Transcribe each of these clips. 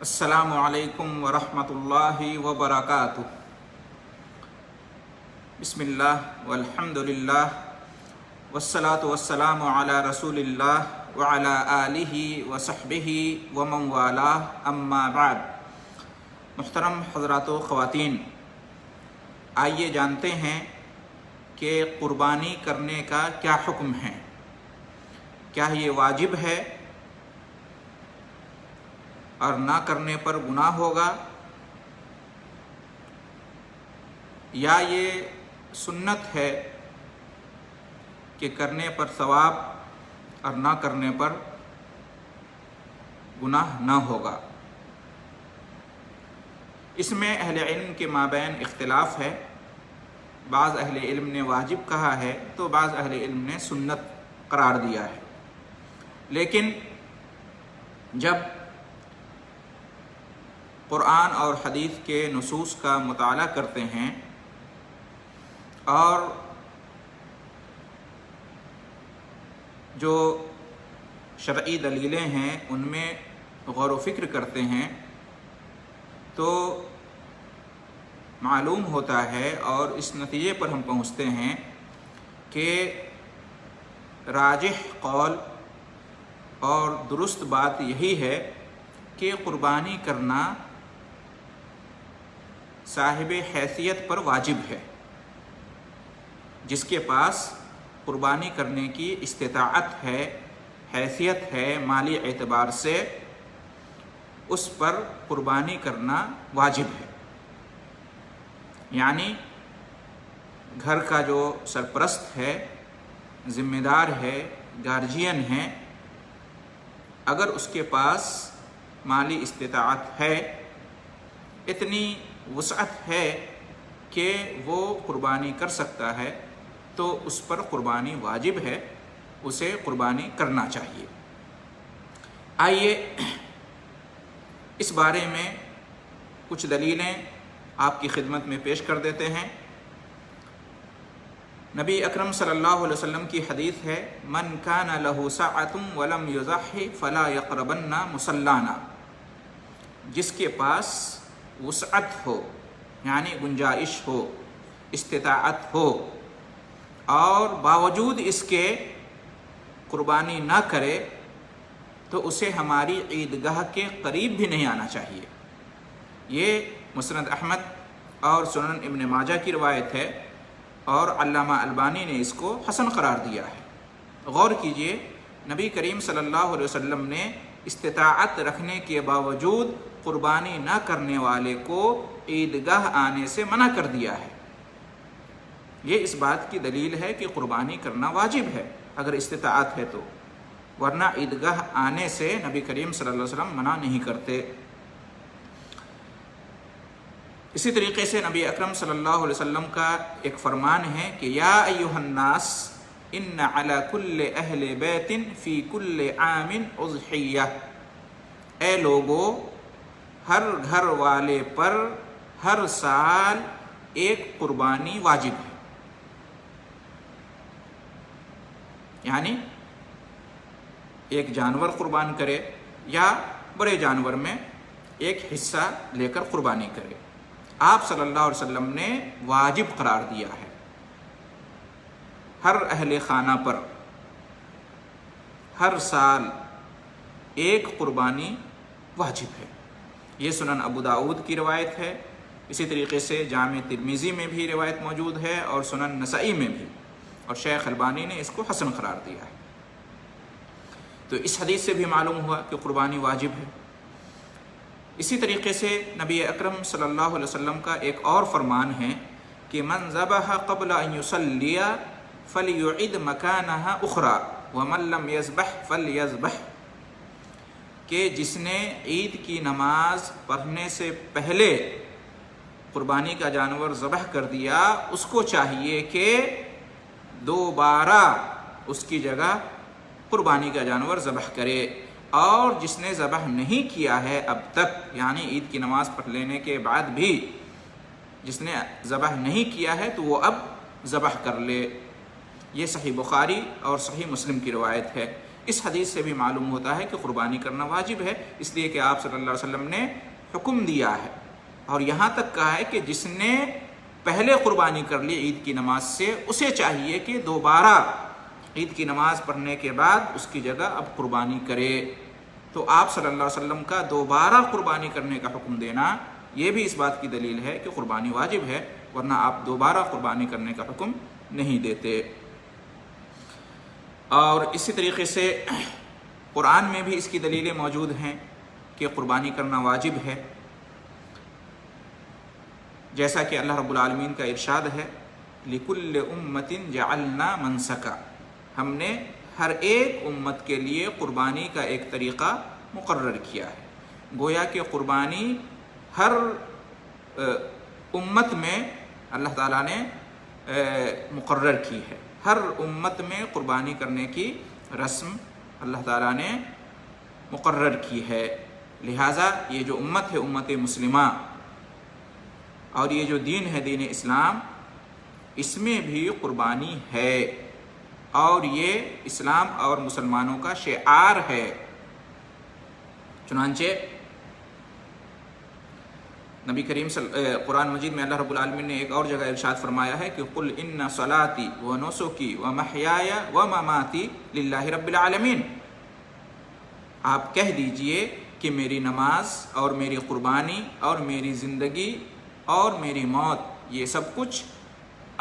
السلام علیکم ورحمۃ اللہ وبرکاتہ۔ بسم اللہ والحمد للہ والصلاة والسلام علی رسول اللہ وعلی آلہ وصحبہ ومن والاہ، اما بعد۔ محترم حضرات و خواتین، آئیے جانتے ہیں کہ قربانی کرنے کا کیا حکم ہے۔ کیا یہ واجب ہے اور نہ کرنے پر گناہ ہوگا، یا یہ سنت ہے کہ کرنے پر ثواب اور نہ کرنے پر گناہ نہ ہوگا؟ اس میں اہل علم کے مابین اختلاف ہے۔ بعض اہل علم نے واجب کہا ہے تو بعض اہل علم نے سنت قرار دیا ہے۔ لیکن جب قرآن اور حدیث کے نصوص کا مطالعہ کرتے ہیں اور جو شرعی دلیلیں ہیں ان میں غور و فکر کرتے ہیں تو معلوم ہوتا ہے اور اس نتیجے پر ہم پہنچتے ہیں کہ راجح قول اور درست بات یہی ہے کہ قربانی کرنا صاحب حیثیت پر واجب ہے۔ جس کے پاس قربانی کرنے کی استطاعت ہے، حیثیت ہے مالی اعتبار سے، اس پر قربانی کرنا واجب ہے۔ یعنی گھر کا جو سرپرست ہے، ذمہ دار ہے، گارجین ہے، اگر اس کے پاس مالی استطاعت ہے، اتنی وسعت ہے کہ وہ قربانی کر سکتا ہے، تو اس پر قربانی واجب ہے، اسے قربانی کرنا چاہیے۔ آئیے اس بارے میں کچھ دلیلیں آپ کی خدمت میں پیش کر دیتے ہیں۔ نبی اکرم صلی اللہ علیہ وسلم کی حدیث ہے، من کان لہ سعۃ ولم یضحِ فلا یقربن مصلانا۔ جس کے پاس وسعت ہو، یعنی گنجائش ہو، استطاعت ہو، اور باوجود اس کے قربانی نہ کرے، تو اسے ہماری عیدگاہ کے قریب بھی نہیں آنا چاہیے۔ یہ مسند احمد اور سنن ابن ماجہ کی روایت ہے، اور علامہ البانی نے اس کو حسن قرار دیا ہے۔ غور کیجئے، نبی کریم صلی اللہ علیہ وسلم نے استطاعت رکھنے کے باوجود قربانی نہ کرنے والے کو عیدگاہ آنے سے منع کر دیا ہے۔ یہ اس بات کی دلیل ہے کہ قربانی کرنا واجب ہے اگر استطاعت ہے تو، ورنہ عیدگاہ آنے سے نبی کریم صلی اللہ علیہ وسلم منع نہیں کرتے۔ اسی طریقے سے نبی اکرم صلی اللہ علیہ وسلم کا ایک فرمان ہے کہ یا ایھا الناس ان علی کل اہل بیت فی کل عام اضحیہ۔ اے لوگو، ہر گھر والے پر ہر سال ایک قربانی واجب ہے۔ یعنی ایک جانور قربان کرے یا بڑے جانور میں ایک حصہ لے کر قربانی کرے، آپ صلی اللہ علیہ وسلم نے واجب قرار دیا ہے۔ ہر اہل خانہ پر ہر سال ایک قربانی واجب ہے۔ یہ سنن ابو داؤد کی روایت ہے۔ اسی طریقے سے جامع ترمذی میں بھی روایت موجود ہے اور سنن نسائی میں بھی، اور شیخ البانی نے اس کو حسن قرار دیا ہے۔ تو اس حدیث سے بھی معلوم ہوا کہ قربانی واجب ہے۔ اسی طریقے سے نبی اکرم صلی اللہ علیہ وسلم کا ایک اور فرمان ہے کہ من ذبح قبل ان یصلی فلیعد مکانہا اخری ومن لم یذبح فلیذبح، کہ جس نے عید کی نماز پڑھنے سے پہلے قربانی کا جانور ذبح کر دیا، اس کو چاہیے کہ دوبارہ اس کی جگہ قربانی کا جانور ذبح کرے، اور جس نے ذبح نہیں کیا ہے اب تک، یعنی عید کی نماز پڑھ لینے کے بعد بھی جس نے ذبح نہیں کیا ہے تو وہ اب ذبح کر لے۔ یہ صحیح بخاری اور صحیح مسلم کی روایت ہے۔ اس حدیث سے بھی معلوم ہوتا ہے کہ قربانی کرنا واجب ہے، اس لیے کہ آپ صلی اللہ علیہ وسلم نے حکم دیا ہے، اور یہاں تک کہا ہے کہ جس نے پہلے قربانی کر لی عید کی نماز سے، اسے چاہیے کہ دوبارہ عید کی نماز پڑھنے کے بعد اس کی جگہ اب قربانی کرے۔ تو آپ صلی اللہ علیہ وسلم کا دوبارہ قربانی کرنے کا حکم دینا یہ بھی اس بات کی دلیل ہے کہ قربانی واجب ہے، ورنہ آپ دوبارہ قربانی کرنے کا حکم نہیں دیتے۔ اور اسی طریقے سے قرآن میں بھی اس کی دلیلیں موجود ہیں کہ قربانی کرنا واجب ہے، جیسا کہ اللہ رب العالمین کا ارشاد ہے لِكُلِّ أُمَّةٍ جَعَلْنَا مَنْسَكًا، ہم نے ہر ایک امت کے لیے قربانی کا ایک طریقہ مقرر کیا ہے۔ گویا کہ قربانی ہر امت میں اللہ تعالیٰ نے مقرر کی ہے، ہر امت میں قربانی کرنے کی رسم اللہ تعالیٰ نے مقرر کی ہے۔ لہٰذا یہ جو امت ہے امت مسلمہ، اور یہ جو دین ہے دین اسلام، اس میں بھی قربانی ہے، اور یہ اسلام اور مسلمانوں کا شعار ہے۔ چنانچہ نبی کریم قرآن مجید میں اللہ رب العالمین نے ایک اور جگہ ارشاد فرمایا ہے کہ قُلْ إِنَّ صَلَاتِي وَنُسُكِي وَمَحْيَايَ وَمَمَاتِي لِلَّهِ رَبِّ الْعَالَمِينَ، آپ کہہ دیجئے کہ میری نماز اور میری قربانی اور میری زندگی اور میری موت یہ سب کچھ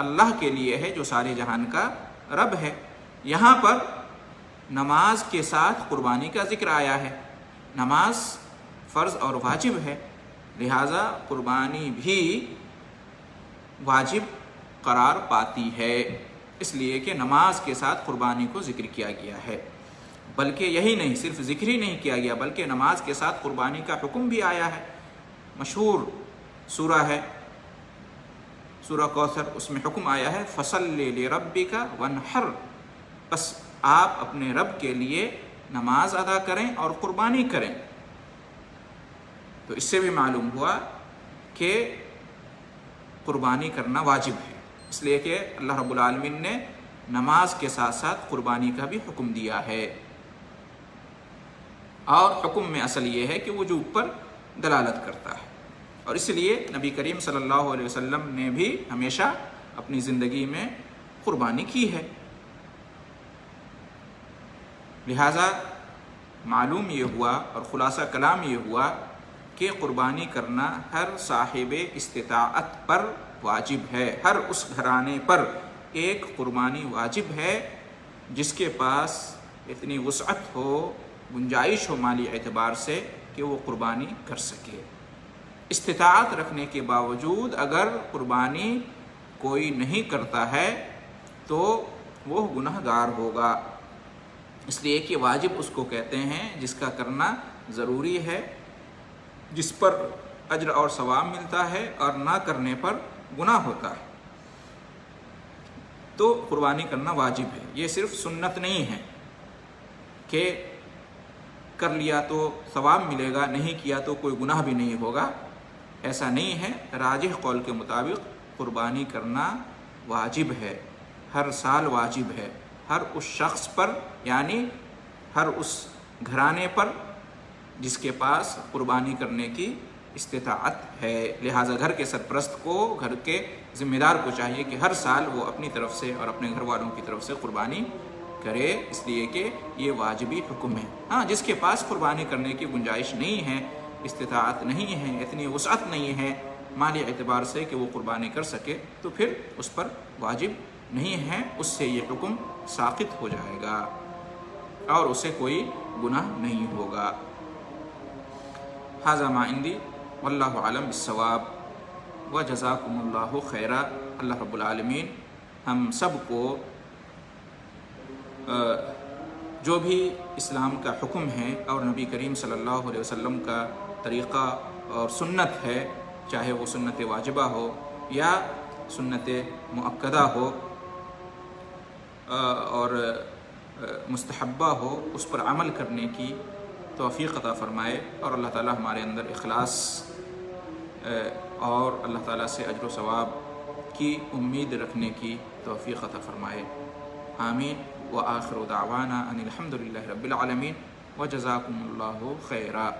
اللہ کے لیے ہے جو سارے جہان کا رب ہے۔ یہاں پر نماز کے ساتھ قربانی کا ذکر آیا ہے، نماز فرض اور واجب ہے، لہٰذا قربانی بھی واجب قرار پاتی ہے، اس لیے کہ نماز کے ساتھ قربانی کو ذکر کیا گیا ہے۔ بلکہ یہی نہیں، صرف ذکر ہی نہیں کیا گیا بلکہ نماز کے ساتھ قربانی کا حکم بھی آیا ہے۔ مشہور سورہ ہے سورہ کوثر، اس میں حکم آیا ہے فَصَلِّ لِرَبِّكَ وَانْحَرْ، بس آپ اپنے رب کے لیے نماز ادا کریں اور قربانی کریں۔ تو اس سے بھی معلوم ہوا کہ قربانی کرنا واجب ہے، اس لیے کہ اللہ رب العالمین نے نماز کے ساتھ ساتھ قربانی کا بھی حکم دیا ہے، اور حکم میں اصل یہ ہے کہ وجوب پر دلالت کرتا ہے، اور اس لیے نبی کریم صلی اللہ علیہ وسلم نے بھی ہمیشہ اپنی زندگی میں قربانی کی ہے۔ لہٰذا معلوم یہ ہوا اور خلاصہ کلام یہ ہوا کہ قربانی کرنا ہر صاحب استطاعت پر واجب ہے، ہر اس گھرانے پر ایک قربانی واجب ہے جس کے پاس اتنی وسعت ہو، گنجائش ہو مالی اعتبار سے کہ وہ قربانی کر سکے۔ استطاعت رکھنے کے باوجود اگر قربانی کوئی نہیں کرتا ہے تو وہ گناہ گار ہوگا، اس لیے کہ واجب اس کو کہتے ہیں جس کا کرنا ضروری ہے، جس پر اجر اور ثواب ملتا ہے اور نہ کرنے پر گناہ ہوتا ہے، تو قربانی کرنا واجب ہے۔ یہ صرف سنت نہیں ہے کہ کر لیا تو ثواب ملے گا، نہیں کیا تو کوئی گناہ بھی نہیں ہوگا، ایسا نہیں ہے۔ راجح قول کے مطابق قربانی کرنا واجب ہے، ہر سال واجب ہے، ہر اس شخص پر یعنی ہر اس گھرانے پر جس کے پاس قربانی کرنے کی استطاعت ہے۔ لہٰذا گھر کے سرپرست کو، گھر کے ذمہ دار کو چاہیے کہ ہر سال وہ اپنی طرف سے اور اپنے گھر والوں کی طرف سے قربانی کرے، اس لیے کہ یہ واجبی حکم ہے۔ ہاں، جس کے پاس قربانی کرنے کی گنجائش نہیں ہے، استطاعت نہیں ہے، اتنی وسعت نہیں ہے مالی اعتبار سے کہ وہ قربانی کر سکے، تو پھر اس پر واجب نہیں ہے، اس سے یہ حکم ساقط ہو جائے گا اور اسے کوئی گناہ نہیں ہوگا۔ ھذا ما عندی واللہ اعلم بالصواب وجزاکم اللہ خیرا۔ اللہ رب العالمین ہم سب کو جو بھی اسلام کا حکم ہے اور نبی کریم صلی اللہ علیہ وسلم کا طریقہ اور سنت ہے، چاہے وہ سنت واجبہ ہو یا سنت مؤکدہ ہو اور مستحبہ ہو، اس پر عمل کرنے کی توفیق عطا فرمائے، اور اللہ تعالی ہمارے اندر اخلاص اور اللہ تعالیٰ سے اجر و ثواب کی امید رکھنے کی توفیق عطا فرمائے۔ آمین۔ وآخر دعوانا ان الحمد للہ رب العالمین وجزاکم اللہ خیرا.